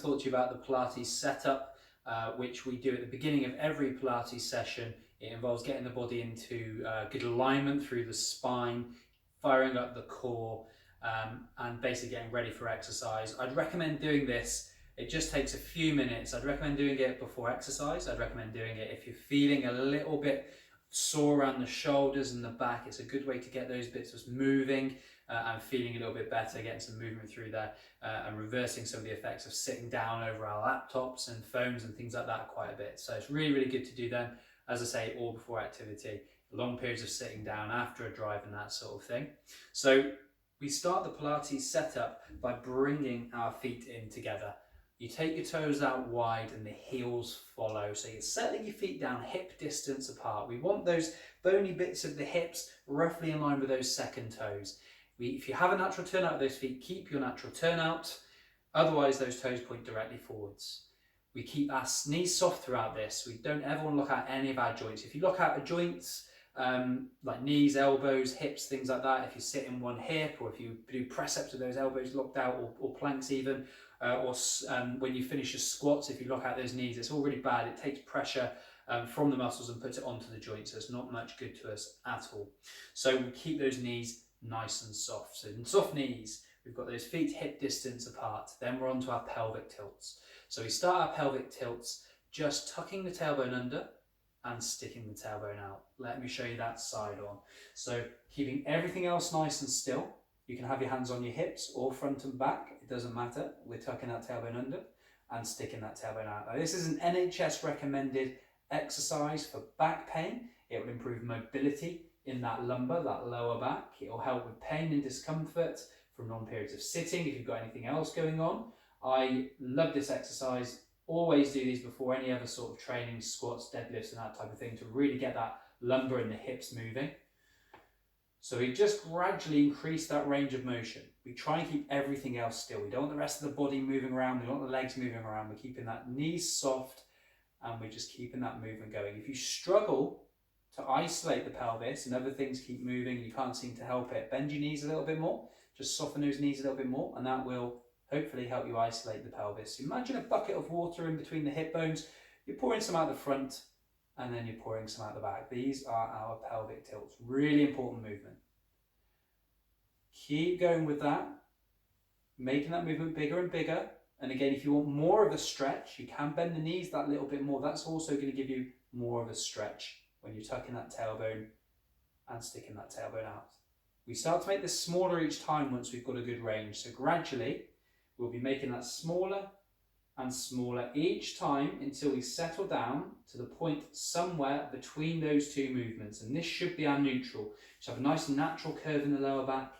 talk to you about the Pilates setup, which we do at the beginning of every Pilates session. It involves getting the body into good alignment through the spine, firing up the core, and basically getting ready for exercise. I'd recommend doing this. It just takes a few minutes. I'd recommend doing it before exercise. I'd recommend doing it if you're feeling a little bit sore around the shoulders and the back. It's a good way to get those bits just moving and feeling a little bit better, getting some movement through there and reversing some of the effects of sitting down over our laptops and phones and things like that quite a bit. So it's really, really good to do them, as I say, all before activity, long periods of sitting down after a drive and that sort of thing. So we start the Pilates setup by bringing our feet in together. You take your toes out wide and the heels follow. So you're settling your feet down hip distance apart. We want those bony bits of the hips roughly in line with those second toes. If you have a natural turnout of those feet, keep your natural turnout. Otherwise, those toes point directly forwards. We keep our knees soft throughout this. We don't ever want to look at any of our joints. If you look at the joints, like knees, elbows, hips, things like that, if you sit in one hip, or if you do press-ups with those elbows locked out, or planks even, when you finish your squats, if you lock out those knees, it's all really bad. It takes pressure from the muscles and puts it onto the joints, so it's not much good to us at all. So we keep those knees nice and soft. So in soft knees, we've got those feet hip distance apart. Then we're on to our pelvic tilts. So we start our pelvic tilts just tucking the tailbone under and sticking the tailbone out. Let me show you that side on. So keeping everything else nice and still. You can have your hands on your hips or front and back, it doesn't matter. We're tucking that tailbone under and sticking that tailbone out. Now, this is an NHS recommended exercise for back pain. It will improve mobility in that lumbar, that lower back. It will help with pain and discomfort from long periods of sitting if you've got anything else going on. I love this exercise. Always do these before any other sort of training, squats, deadlifts and that type of thing, to really get that lumbar and the hips moving. So we just gradually increase that range of motion. We try and keep everything else still. We don't want the rest of the body moving around. We don't want the legs moving around. We're keeping that knees soft and we're just keeping that movement going. If you struggle to isolate the pelvis and other things keep moving and you can't seem to help it, bend your knees a little bit more. Just soften those knees a little bit more, and that will hopefully help you isolate the pelvis. Imagine a bucket of water in between the hip bones. You're pouring some out the front and then you're pouring some out the back. These are our pelvic tilts. Really important movement. Keep going with that, making that movement bigger and bigger. And again, if you want more of a stretch, you can bend the knees that little bit more. That's also going to give you more of a stretch when you're tucking that tailbone and sticking that tailbone out. We start to make this smaller each time once we've got a good range. So gradually, we'll be making that smaller and smaller each time until we settle down to the point somewhere between those two movements. And this should be our neutral. So have a nice natural curve in the lower back.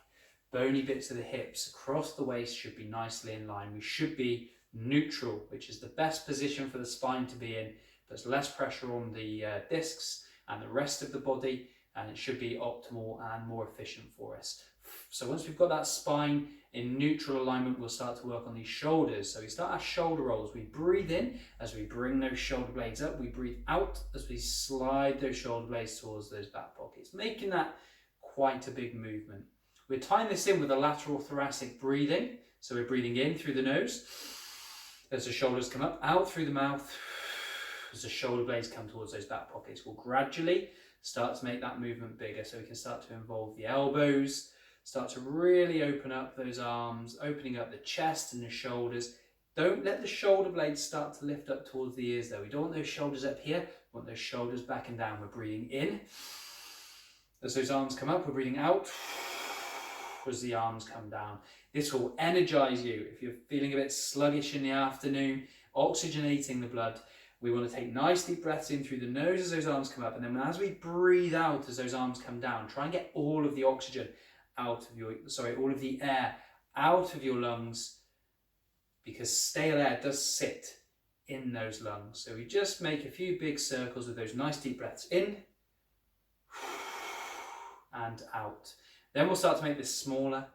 Bony bits of the hips across the waist should be nicely in line. We should be neutral, which is the best position for the spine to be in. Puts less pressure on the discs and the rest of the body, and it should be optimal and more efficient for us. So once we've got that spine in neutral alignment, we'll start to work on these shoulders. So we start our shoulder rolls. We breathe in as we bring those shoulder blades up. We breathe out as we slide those shoulder blades towards those back pockets, making that quite a big movement. We're tying this in with a lateral-thoracic breathing. So we're breathing in through the nose as the shoulders come up, out through the mouth as the shoulder blades come towards those back pockets. We'll gradually start to make that movement bigger, so we can start to involve the elbows, start to really open up those arms, opening up the chest and the shoulders. Don't let the shoulder blades start to lift up towards the ears though. We don't want those shoulders up here, we want those shoulders back and down. We're breathing in as those arms come up, we're breathing out as the arms come down. This will energize you. If you're feeling a bit sluggish in the afternoon, oxygenating the blood, we want to take nice deep breaths in through the nose as those arms come up, and then as we breathe out as those arms come down, try and get all of the oxygen out of your, all of the air out of your lungs, because stale air does sit in those lungs. So we just make a few big circles with those nice deep breaths in and out. Then we'll start to make this smaller.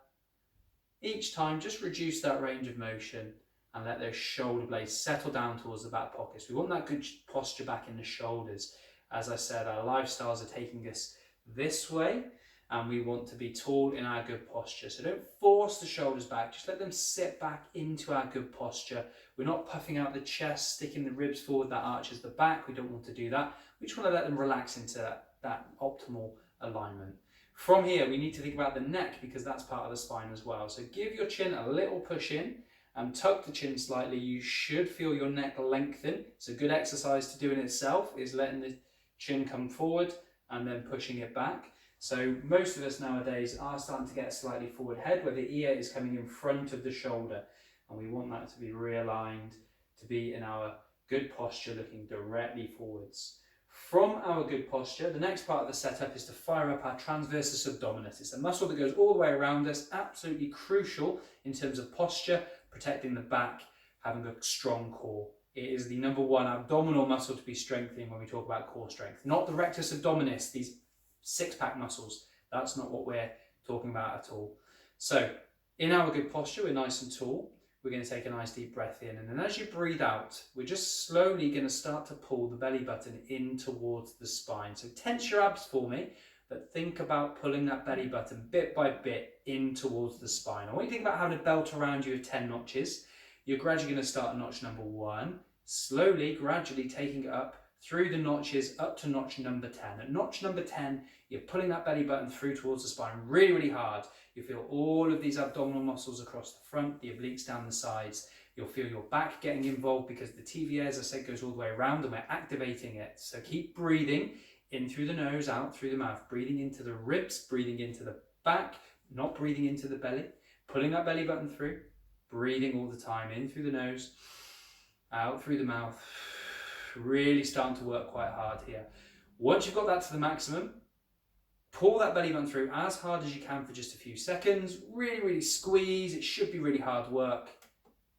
Each time, just reduce that range of motion and let those shoulder blades settle down towards the back pockets. We want that good posture back in the shoulders. As I said, our lifestyles are taking us this way, and we want to be tall in our good posture. So don't force the shoulders back, just let them sit back into our good posture. We're not puffing out the chest, sticking the ribs forward, that arches the back. We don't want to do that. We just want to let them relax into that optimal alignment. From here, we need to think about the neck, because that's part of the spine as well. So give your chin a little push in and tuck the chin slightly. You should feel your neck lengthen. It's a good exercise to do in itself, is letting the chin come forward and then pushing it back. So most of us nowadays are starting to get a slightly forward head where the ear is coming in front of the shoulder, and we want that to be realigned, to be in our good posture, looking directly forwards. From our good posture, the next part of the setup is to fire up our transversus abdominis. It's a muscle that goes all the way around us, absolutely crucial in terms of posture, protecting the back, having a strong core. It is the number one abdominal muscle to be strengthening when we talk about core strength, not the rectus abdominis, these six-pack muscles. That's not what we're talking about at all. So in our good posture, we're nice and tall. We're going to take a nice deep breath in, and then as you breathe out, we're just slowly going to start to pull the belly button in towards the spine. So tense your abs for me, but think about pulling that belly button bit by bit in towards the spine. I want you to think about having a belt around you of 10 notches. You're gradually going to start at notch number 1, slowly, gradually taking it up through the notches up to notch number 10. At notch number 10, you're pulling that belly button through towards the spine really, really hard. You feel all of these abdominal muscles across the front, the obliques down the sides. You'll feel your back getting involved because the TVA, as I said, goes all the way around and we're activating it. So keep breathing in through the nose, out through the mouth, breathing into the ribs, breathing into the back, not breathing into the belly, pulling that belly button through, breathing all the time, in through the nose, out through the mouth. Really starting to work quite hard here. Once you've got that to the maximum, pull that belly button through as hard as you can for just a few seconds. Really, really squeeze. It should be really hard work.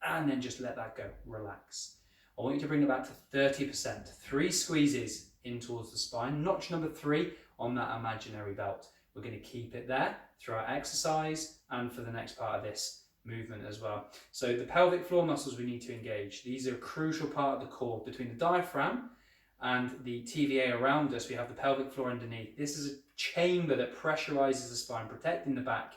And then just let that go. Relax. I want you to bring it back to 30%. 3 squeezes in towards the spine. Notch number 3 on that imaginary belt. We're going to keep it there throughout exercise and for the next part of this movement as well. So the pelvic floor muscles we need to engage. These are a crucial part of the core. Between the diaphragm and the TVA around us, we have the pelvic floor underneath. This is a chamber that pressurizes the spine, protecting the back,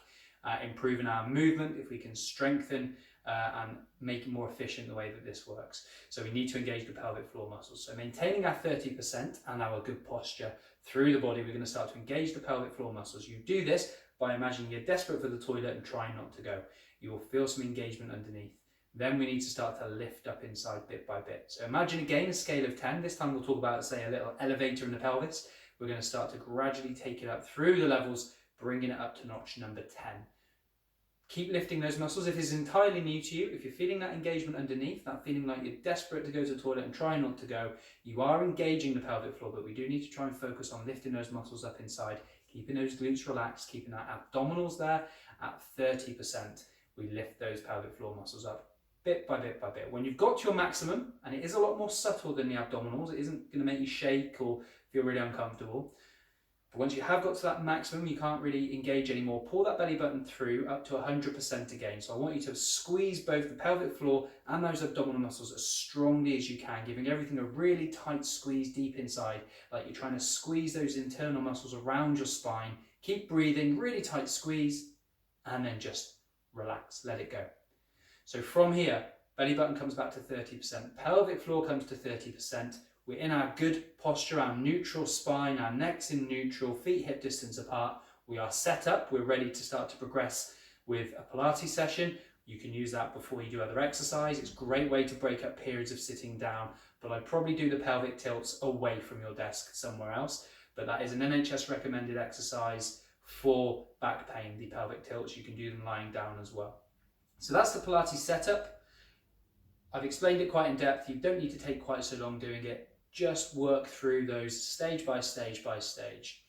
improving our movement if we can strengthen and make it more efficient the way that this works. So we need to engage the pelvic floor muscles. So maintaining our 30% and our good posture through the body, we're going to start to engage the pelvic floor muscles. You do this by imagining you're desperate for the toilet and trying not to go. You will feel some engagement underneath. Then we need to start to lift up inside bit by bit. So imagine again a scale of 10. This time we'll talk about, say, a little elevator in the pelvis. We're going to start to gradually take it up through the levels, bringing it up to notch number 10. Keep lifting those muscles. If it's entirely new to you, if you're feeling that engagement underneath, that feeling like you're desperate to go to the toilet and try not to go, you are engaging the pelvic floor, but we do need to try and focus on lifting those muscles up inside, keeping those glutes relaxed, keeping that abdominals there at 30%. We lift those pelvic floor muscles up bit by bit by bit. When you've got to your maximum, and it is a lot more subtle than the abdominals, it isn't going to make you shake or feel really uncomfortable. But once you have got to that maximum, you can't really engage anymore. Pull that belly button through up to 100% again. So I want you to squeeze both the pelvic floor and those abdominal muscles as strongly as you can, giving everything a really tight squeeze deep inside, like you're trying to squeeze those internal muscles around your spine. Keep breathing, really tight squeeze, and then just relax, let it go. So from here, belly button comes back to 30%, pelvic floor comes to 30%. We're in our good posture, our neutral spine, our neck's in neutral, feet hip distance apart. We are set up, we're ready to start to progress with a Pilates session. You can use that before you do other exercise. It's a great way to break up periods of sitting down, but I'd probably do the pelvic tilts away from your desk somewhere else. But that is an NHS recommended exercise for back pain, the pelvic tilts. You can do them lying down as well. So that's the Pilates setup. I've explained it quite in depth. You don't need to take quite so long doing it. Just work through those stage by stage by stage.